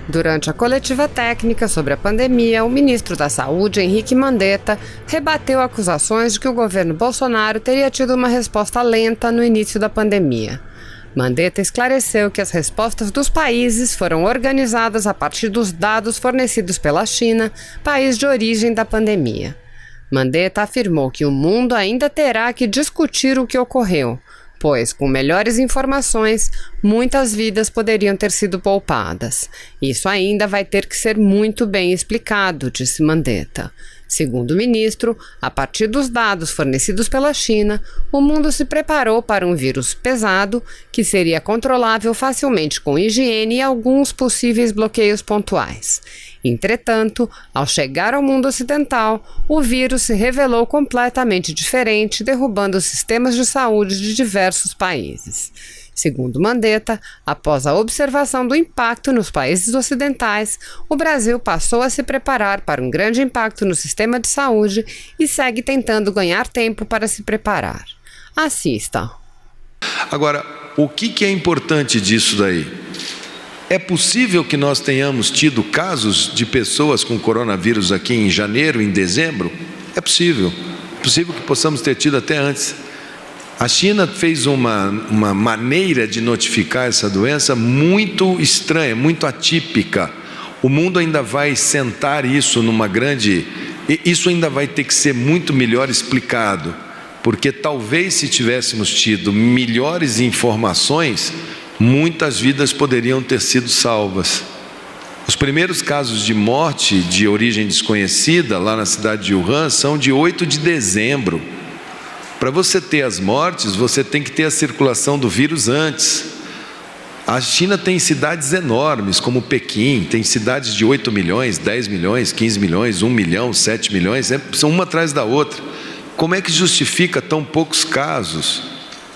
Durante a coletiva técnica sobre a pandemia, o ministro da Saúde, Henrique Mandetta, rebateu acusações de que o governo Bolsonaro teria tido uma resposta lenta no início da pandemia. Mandetta esclareceu que as respostas dos países foram organizadas a partir dos dados fornecidos pela China, país de origem da pandemia. Mandetta afirmou que o mundo ainda terá que discutir o que ocorreu, pois, com melhores informações, muitas vidas poderiam ter sido poupadas. Isso ainda vai ter que ser muito bem explicado, disse Mandetta. Segundo o ministro, a partir dos dados fornecidos pela China, o mundo se preparou para um vírus pesado que seria controlável facilmente com higiene e alguns possíveis bloqueios pontuais. Entretanto, ao chegar ao mundo ocidental, o vírus se revelou completamente diferente, derrubando os sistemas de saúde de diversos países. Segundo Mandetta, após a observação do impacto nos países ocidentais, o Brasil passou a se preparar para um grande impacto no sistema de saúde e segue tentando ganhar tempo para se preparar. Assista. Agora, o que é importante disso daí? É possível que nós tenhamos tido casos de pessoas com coronavírus aqui em janeiro, em dezembro? É possível. É possível que possamos ter tido até antes. A China fez uma maneira de notificar essa doença muito estranha, muito atípica. O mundo ainda vai sentar isso numa grande... Isso ainda vai ter que ser muito melhor explicado, porque talvez se tivéssemos tido melhores informações, muitas vidas poderiam ter sido salvas. Os primeiros casos de morte de origem desconhecida lá na cidade de Wuhan são de 8 de dezembro. Para você ter as mortes, você tem que ter a circulação do vírus antes. A China tem cidades enormes, como Pequim, tem cidades de 8 milhões, 10 milhões, 15 milhões, 1 milhão, 7 milhões, são uma atrás da outra. Como é que justifica tão poucos casos?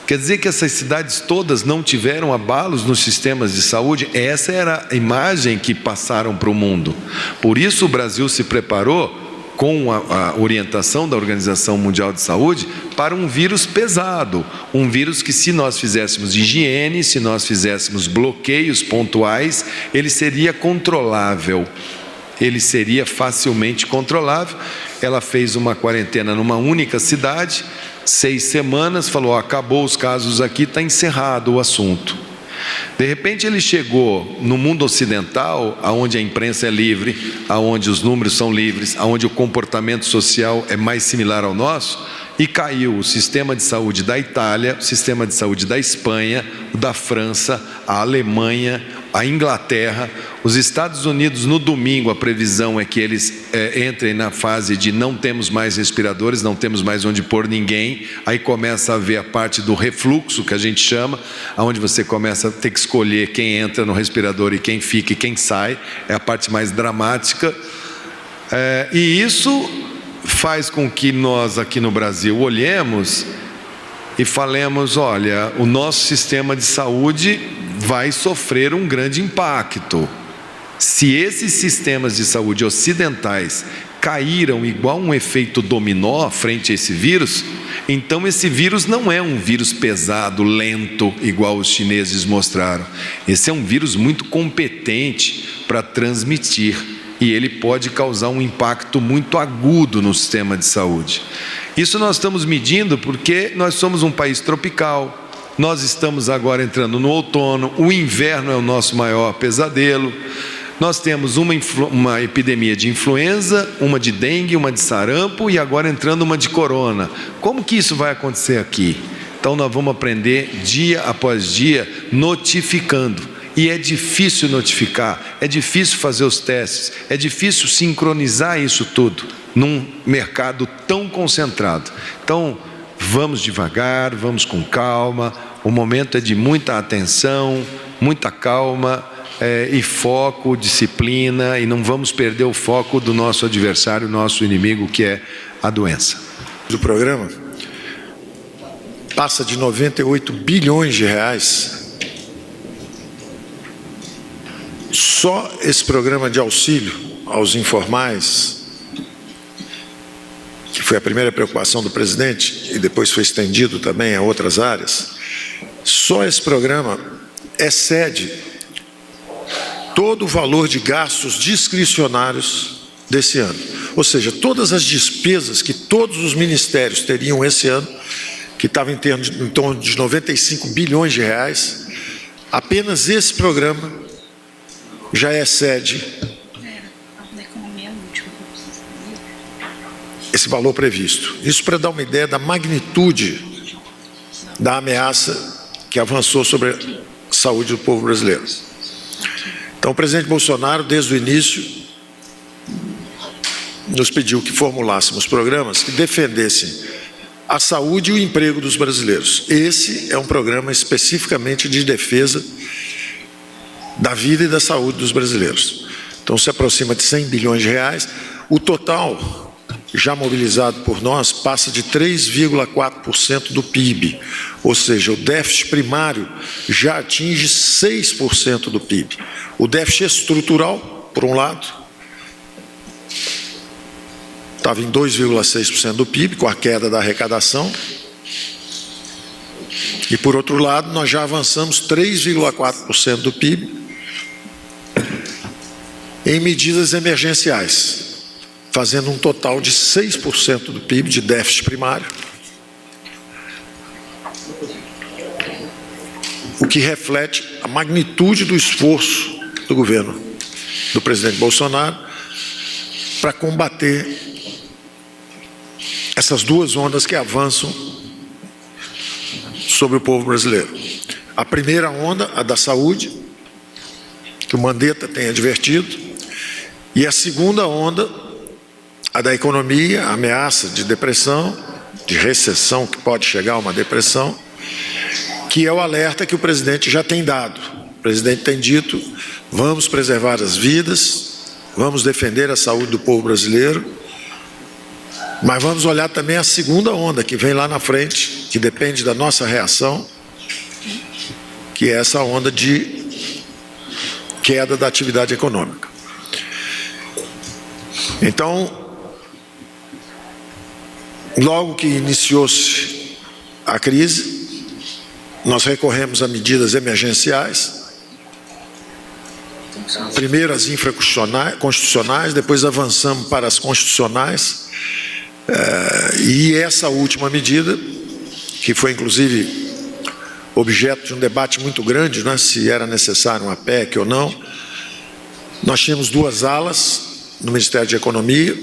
Quer dizer que essas cidades todas não tiveram abalos nos sistemas de saúde? Essa era a imagem que passaram para o mundo. Por isso o Brasil se preparou com a orientação da Organização Mundial de Saúde para um vírus pesado, um vírus que, se nós fizéssemos higiene, se nós fizéssemos bloqueios pontuais, ele seria controlável, ele seria facilmente controlável. Ela fez uma quarentena numa única cidade, 6 semanas, falou, acabou os casos aqui, está encerrado o assunto. De repente ele chegou no mundo ocidental, onde a imprensa é livre, onde os números são livres, onde o comportamento social é mais similar ao nosso, e caiu o sistema de saúde da Itália, o sistema de saúde da Espanha, o da França, a Alemanha, a Inglaterra, os Estados Unidos. No domingo a previsão é que eles entrem na fase de não temos mais respiradores, não temos mais onde pôr ninguém. Aí começa a haver a parte do refluxo, que a gente chama, onde você começa a ter que escolher quem entra no respirador e quem fica e quem sai. É a parte mais dramática, e isso faz com que nós aqui no Brasil olhemos e falemos, olha, o nosso sistema de saúde vai sofrer um grande impacto. Se esses sistemas de saúde ocidentais caíram igual um efeito dominó frente a esse vírus, então esse vírus não é um vírus pesado, lento, igual os chineses mostraram. Esse é um vírus muito competente para transmitir, e ele pode causar um impacto muito agudo no sistema de saúde. Isso nós estamos medindo porque nós somos um país tropical, nós estamos agora entrando no outono, o inverno é o nosso maior pesadelo, nós temos uma epidemia de influenza, uma de dengue, uma de sarampo e agora entrando uma de corona. Como que isso vai acontecer aqui? Então nós vamos aprender dia após dia notificando. E é difícil notificar, é difícil fazer os testes, é difícil sincronizar isso tudo num mercado tão concentrado. Então, vamos devagar, vamos com calma, o momento é de muita atenção, muita calma e foco, disciplina, e não vamos perder o foco do nosso adversário, nosso inimigo, que é a doença. O programa passa de 98 bilhões de reais. Só esse programa de auxílio aos informais, que foi a primeira preocupação do presidente e depois foi estendido também a outras áreas, só esse programa excede todo o valor de gastos discricionários desse ano. Ou seja, todas as despesas que todos os ministérios teriam esse ano, que estava em torno de 95 bilhões de reais, apenas esse programa já excede esse valor previsto. Isso para dar uma ideia da magnitude da ameaça que avançou sobre a saúde do povo brasileiro. Então, o presidente Bolsonaro, desde o início, nos pediu que formulássemos programas que defendessem a saúde e o emprego dos brasileiros. Esse é um programa especificamente de defesa da vida e da saúde dos brasileiros. Então, se aproxima de 100 bilhões de reais. O total já mobilizado por nós passa de 3,4% do PIB, ou seja, o déficit primário já atinge 6% do PIB. O déficit estrutural, por um lado, estava em 2,6% do PIB, com a queda da arrecadação, e por outro lado, nós já avançamos 3,4% do PIB em medidas emergenciais, fazendo um total de 6% do PIB de déficit primário, o que reflete a magnitude do esforço do governo do presidente Bolsonaro para combater essas duas ondas que avançam sobre o povo brasileiro. A primeira onda, a da saúde, que o Mandetta tem advertido, e a segunda onda, a da economia, a ameaça de depressão, de recessão, que pode chegar a uma depressão, que é o alerta que o presidente já tem dado. O presidente tem dito: vamos preservar as vidas, vamos defender a saúde do povo brasileiro, mas vamos olhar também a segunda onda que vem lá na frente, que depende da nossa reação, que é essa onda de queda da atividade econômica. Então, logo que iniciou-se a crise, nós recorremos a medidas emergenciais, primeiro as infraconstitucionais, depois avançamos para as constitucionais, e essa última medida, que foi inclusive objeto de um debate muito grande, né, se era necessário uma PEC ou não, nós tínhamos duas alas no Ministério da Economia,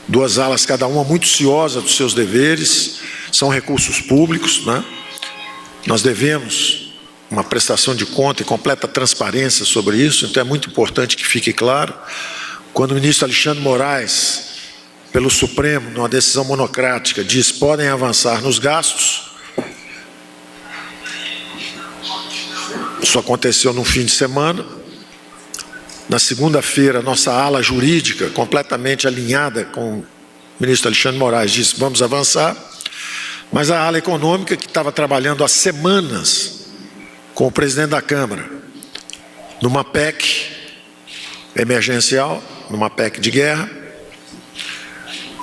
duas alas, cada uma muito ciosa dos seus deveres, são recursos públicos, né? Nós devemos uma prestação de conta e completa transparência sobre isso, então é muito importante que fique claro. Quando o ministro Alexandre Moraes, pelo Supremo, numa decisão monocrática, diz: podem avançar nos gastos, isso aconteceu no fim de semana. Na segunda-feira, nossa ala jurídica, completamente alinhada com o ministro Alexandre Moraes, disse: vamos avançar. Mas a ala econômica, que estava trabalhando há semanas com o presidente da Câmara, numa PEC emergencial, numa PEC de guerra,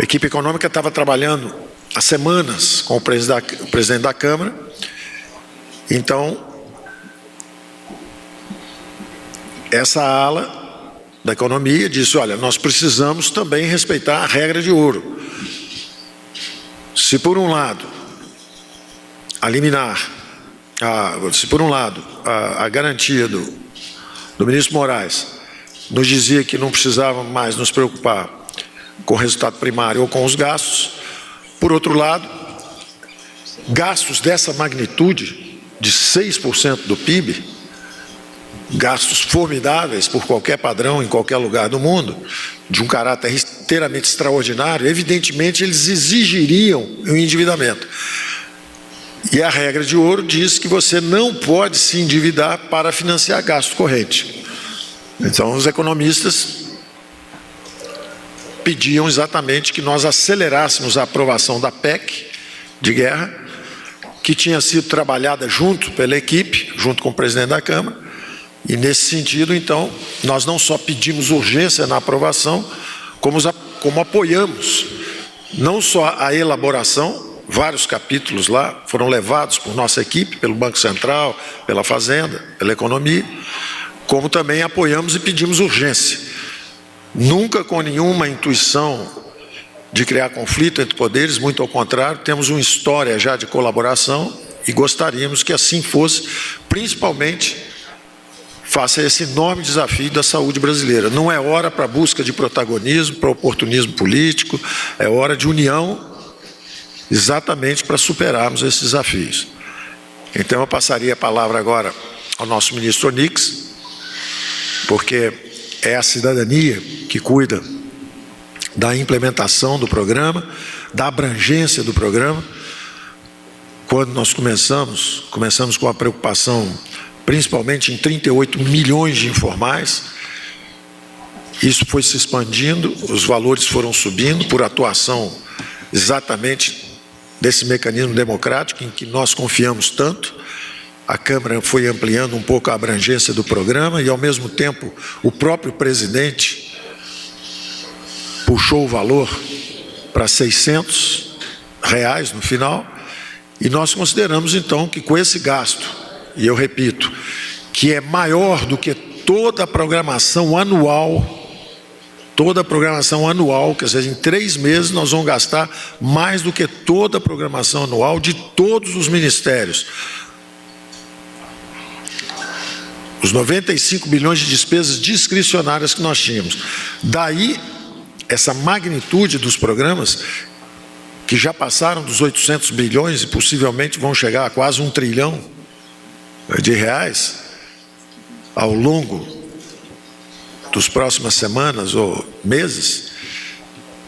a equipe econômica estava trabalhando há semanas com o presidente da Câmara. Então, essa ala da economia disse: olha, nós precisamos também respeitar a regra de ouro. Se por um lado a liminar, se por um lado a garantia do ministro Moraes nos dizia que não precisávamos mais nos preocupar com o resultado primário ou com os gastos, por outro lado, gastos dessa magnitude de 6% do PIB, gastos formidáveis por qualquer padrão em qualquer lugar do mundo, de um caráter inteiramente extraordinário, evidentemente eles exigiriam um endividamento. E a regra de ouro diz que você não pode se endividar para financiar gasto corrente. Então, os economistas pediam exatamente que nós acelerássemos a aprovação da PEC de guerra, que tinha sido trabalhada junto pela equipe, junto com o presidente da Câmara. E nesse sentido, então, nós não só pedimos urgência na aprovação, como apoiamos não só a elaboração, vários capítulos lá foram levados por nossa equipe, pelo Banco Central, pela Fazenda, pela Economia, como também apoiamos e pedimos urgência. Nunca com nenhuma intuição de criar conflito entre poderes, muito ao contrário, temos uma história já de colaboração e gostaríamos que assim fosse, principalmente face a esse enorme desafio da saúde brasileira. Não é hora para busca de protagonismo, para oportunismo político, é hora de união exatamente para superarmos esses desafios. Então eu passaria a palavra agora ao nosso ministro Onyx, porque é a cidadania que cuida da implementação do programa, da abrangência do programa. Quando nós começamos com a preocupação principalmente em 38 milhões de informais. Isso foi se expandindo, os valores foram subindo por atuação exatamente desse mecanismo democrático em que nós confiamos tanto. A Câmara foi ampliando um pouco a abrangência do programa e, ao mesmo tempo, o próprio presidente puxou o valor para R$600 no final. E nós consideramos, então, que com esse gasto, e eu repito, que é maior do que toda a programação anual, quer dizer, em 3 meses nós vamos gastar mais do que toda a programação anual de todos os ministérios. Os 95 bilhões de despesas discricionárias que nós tínhamos. Daí, essa magnitude dos programas, que já passaram dos 800 bilhões e possivelmente vão chegar a quase R$1 trilhão ao longo das próximas semanas ou meses.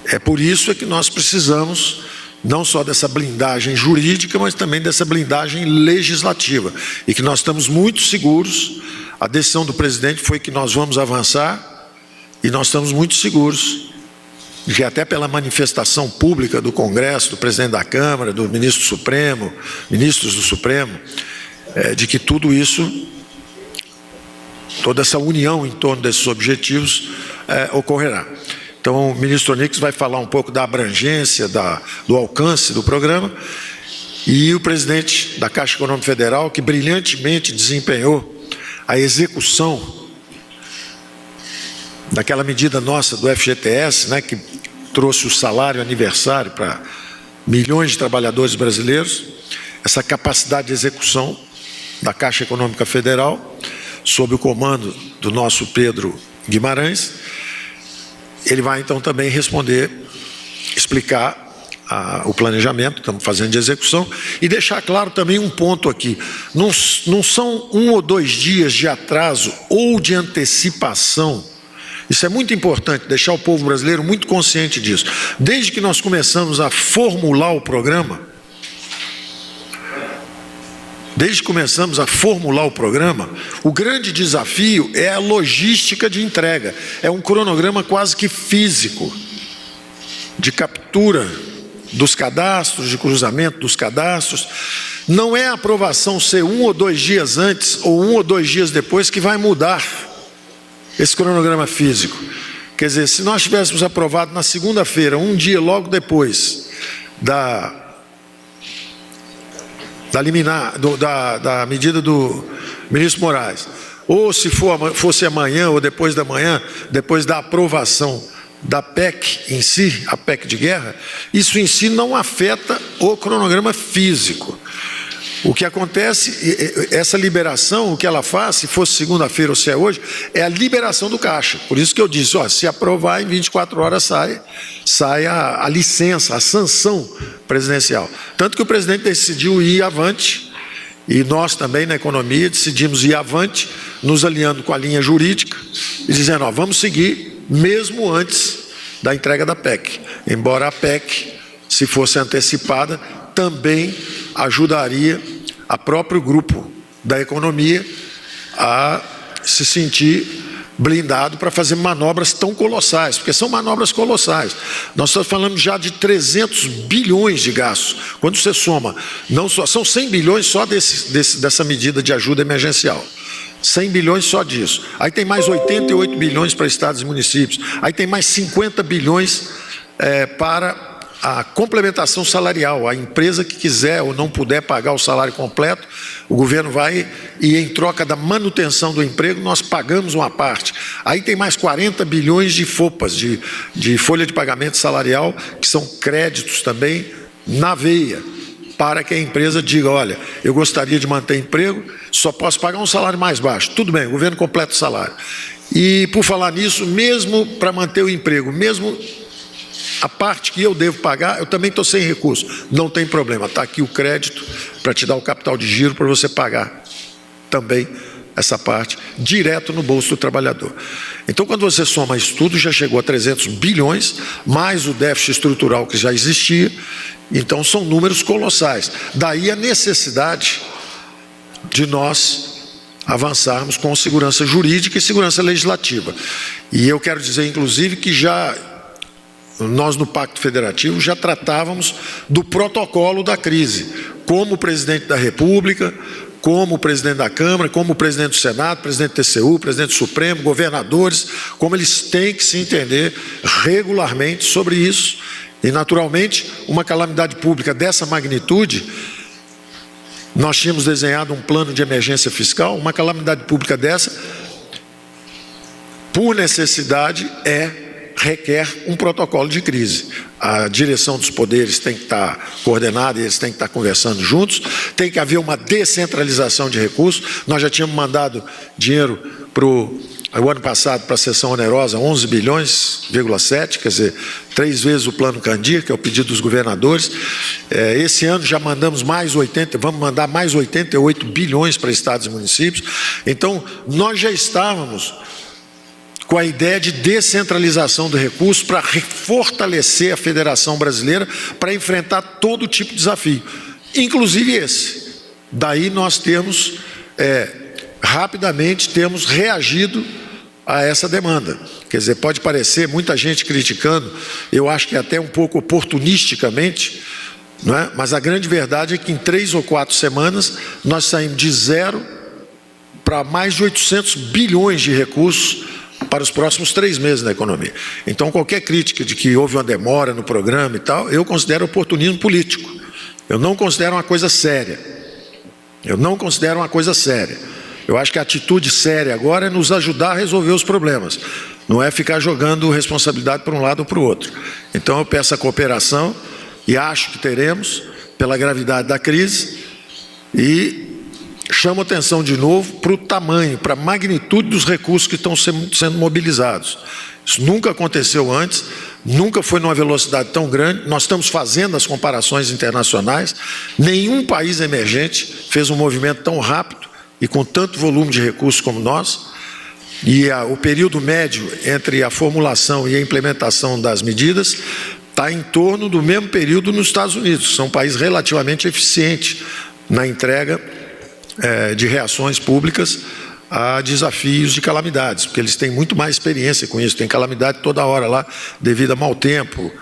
É por isso que nós precisamos não só dessa blindagem jurídica, mas também dessa blindagem legislativa, e que nós estamos muito seguros. A decisão do presidente foi que nós vamos avançar, e nós estamos muito seguros de que, até pela manifestação pública do Congresso, do presidente da Câmara, do ministro Supremo, ministros do Supremo, de que tudo isso, toda essa união em torno desses objetivos ocorrerá. Então, o ministro Onyx vai falar um pouco da abrangência, do alcance do programa, e o presidente da Caixa Econômica Federal, que brilhantemente desempenhou a execução daquela medida nossa do FGTS, né, que trouxe o salário aniversário para milhões de trabalhadores brasileiros. Essa capacidade de execução da Caixa Econômica Federal, sob o comando do nosso Pedro Guimarães. Ele vai então também explicar o planejamento, estamos fazendo de execução, e deixar claro também um ponto aqui: não são 1 ou 2 dias de atraso ou de antecipação. Isso é muito importante, deixar o povo brasileiro muito consciente disso. Desde que nós começamos a formular o programa, o grande desafio é a logística de entrega. É um cronograma quase que físico, de captura dos cadastros, de cruzamento dos cadastros. Não é a aprovação ser 1 ou 2 dias antes ou 1 ou 2 dias depois que vai mudar esse cronograma físico. Quer dizer, se nós tivéssemos aprovado na segunda-feira, um dia logo depois da medida do ministro Moraes, ou se fosse amanhã ou depois da manhã, depois da aprovação da PEC em si, a PEC de guerra, isso em si não afeta o cronograma físico. O que acontece, essa liberação, o que ela faz, se fosse segunda-feira ou se é hoje, é a liberação do caixa. Por isso que eu disse, se aprovar, em 24 horas sai a licença, a sanção presidencial. Tanto que o presidente decidiu ir avante, e nós também na economia decidimos ir avante, nos alinhando com a linha jurídica, e dizendo, vamos seguir mesmo antes da entrega da PEC. Embora a PEC, se fosse antecipada, também ajudaria a próprio grupo da economia a se sentir blindado para fazer manobras tão colossais, porque são manobras colossais. Nós estamos falando já de 300 bilhões de gastos. Quando você soma, não só, são 100 bilhões só dessa medida de ajuda emergencial. 100 bilhões só disso. Aí tem mais 88 bilhões para estados e municípios. Aí tem mais 50 bilhões para a complementação salarial. A empresa que quiser ou não puder pagar o salário completo, o governo vai e, em troca da manutenção do emprego, nós pagamos uma parte. Aí tem mais 40 bilhões de FOPAs, de folha de pagamento salarial, que são créditos também na veia, para que a empresa diga, olha, eu gostaria de manter emprego, só posso pagar um salário mais baixo. Tudo bem, o governo completa o salário. E, por falar nisso, mesmo para manter o emprego, mesmo a parte que eu devo pagar, eu também estou sem recurso. Não tem problema, está aqui o crédito para te dar o capital de giro para você pagar também essa parte direto no bolso do trabalhador. Então, quando você soma isso tudo, já chegou a 300 bilhões, mais o déficit estrutural que já existia. Então, são números colossais. Daí a necessidade de nós avançarmos com segurança jurídica e segurança legislativa. E eu quero dizer, inclusive, que nós no Pacto Federativo já tratávamos do protocolo da crise, como o presidente da República, como o presidente da Câmara, como o presidente do Senado, presidente do TCU, presidente do Supremo, governadores, como eles têm que se entender regularmente sobre isso. E, naturalmente, uma calamidade pública dessa magnitude, nós tínhamos desenhado um plano de emergência fiscal, uma calamidade pública dessa, por necessidade, requer um protocolo de crise. A direção dos poderes tem que estar coordenada, eles têm que estar conversando juntos, tem que haver uma descentralização de recursos. Nós já tínhamos mandado dinheiro o ano passado para a sessão onerosa, 11 bilhões,7, quer dizer, 3 vezes o plano Candir, que é o pedido dos governadores. Esse ano já mandamos vamos mandar mais 88 bilhões para estados e municípios. Então, nós já estávamos com a ideia de descentralização do recurso para fortalecer a Federação Brasileira para enfrentar todo tipo de desafio, inclusive esse. Daí nós rapidamente temos reagido a essa demanda. Quer dizer, pode parecer muita gente criticando, eu acho que até um pouco oportunisticamente, não é? Mas a grande verdade é que em 3 ou 4 semanas nós saímos de 0 para mais de 800 bilhões de recursos para os próximos 3 meses na economia. Então, qualquer crítica de que houve uma demora no programa e tal, eu considero oportunismo político. Eu não considero uma coisa séria. Eu acho que a atitude séria agora é nos ajudar a resolver os problemas, não é ficar jogando responsabilidade para um lado ou para o outro. Então, eu peço a cooperação e acho que teremos, pela gravidade da crise, e chamo atenção de novo para o tamanho, para a magnitude dos recursos que estão sendo mobilizados. Isso nunca aconteceu antes, nunca foi numa velocidade tão grande. Nós estamos fazendo as comparações internacionais. Nenhum país emergente fez um movimento tão rápido e com tanto volume de recursos como nós. E o período médio entre a formulação e a implementação das medidas está em torno do mesmo período nos Estados Unidos. São um país relativamente eficiente na entrega de reações públicas a desafios de calamidades, porque eles têm muito mais experiência com isso. Tem calamidade toda hora lá, devido a mau tempo,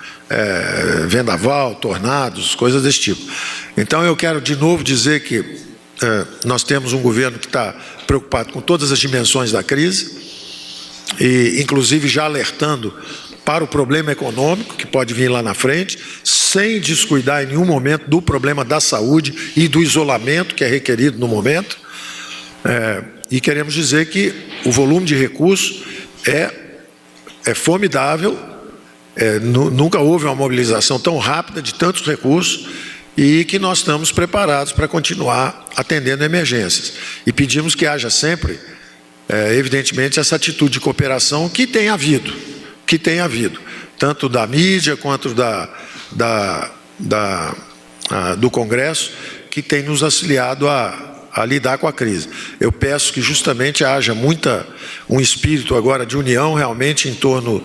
vendaval, tornados, coisas desse tipo. Então, eu quero de novo dizer que nós temos um governo que está preocupado com todas as dimensões da crise, e inclusive já alertando para o problema econômico que pode vir lá na frente, sem descuidar em nenhum momento do problema da saúde e do isolamento que é requerido no momento. E queremos dizer que o volume de recursos é formidável, nunca houve uma mobilização tão rápida de tantos recursos, e que nós estamos preparados para continuar atendendo emergências. E pedimos que haja sempre, evidentemente, essa atitude de cooperação que tem havido, tanto da mídia quanto do Congresso, que tem nos auxiliado a lidar com a crise. Eu peço que justamente haja um espírito agora de união realmente em torno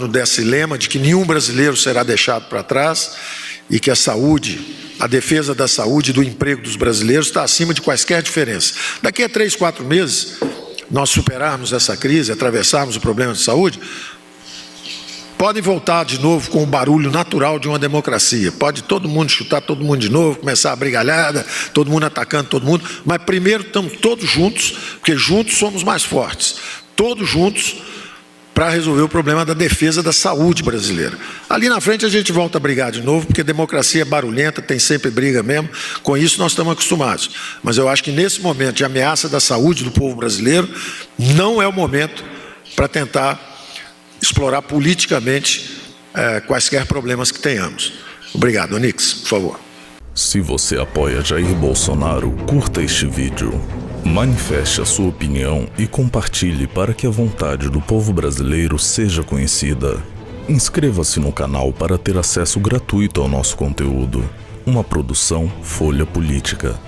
desse lema de que nenhum brasileiro será deixado para trás, e que a saúde, a defesa da saúde e do emprego dos brasileiros está acima de quaisquer diferenças. Daqui a 3, 4 meses, nós superarmos essa crise, atravessarmos o problema de saúde, podem voltar de novo com o barulho natural de uma democracia. Pode todo mundo chutar todo mundo de novo, começar a brigalhada, todo mundo atacando todo mundo, mas primeiro estamos todos juntos, porque juntos somos mais fortes. Todos juntos para resolver o problema da defesa da saúde brasileira. Ali na frente a gente volta a brigar de novo, porque democracia é barulhenta, tem sempre briga mesmo, com isso nós estamos acostumados. Mas eu acho que nesse momento de ameaça da saúde do povo brasileiro, não é o momento para tentar explorar politicamente quaisquer problemas que tenhamos. Obrigado, Onix, por favor. Se você apoia Jair Bolsonaro, curta este vídeo. Manifeste a sua opinião e compartilhe para que a vontade do povo brasileiro seja conhecida. Inscreva-se no canal para ter acesso gratuito ao nosso conteúdo. Uma produção Folha Política.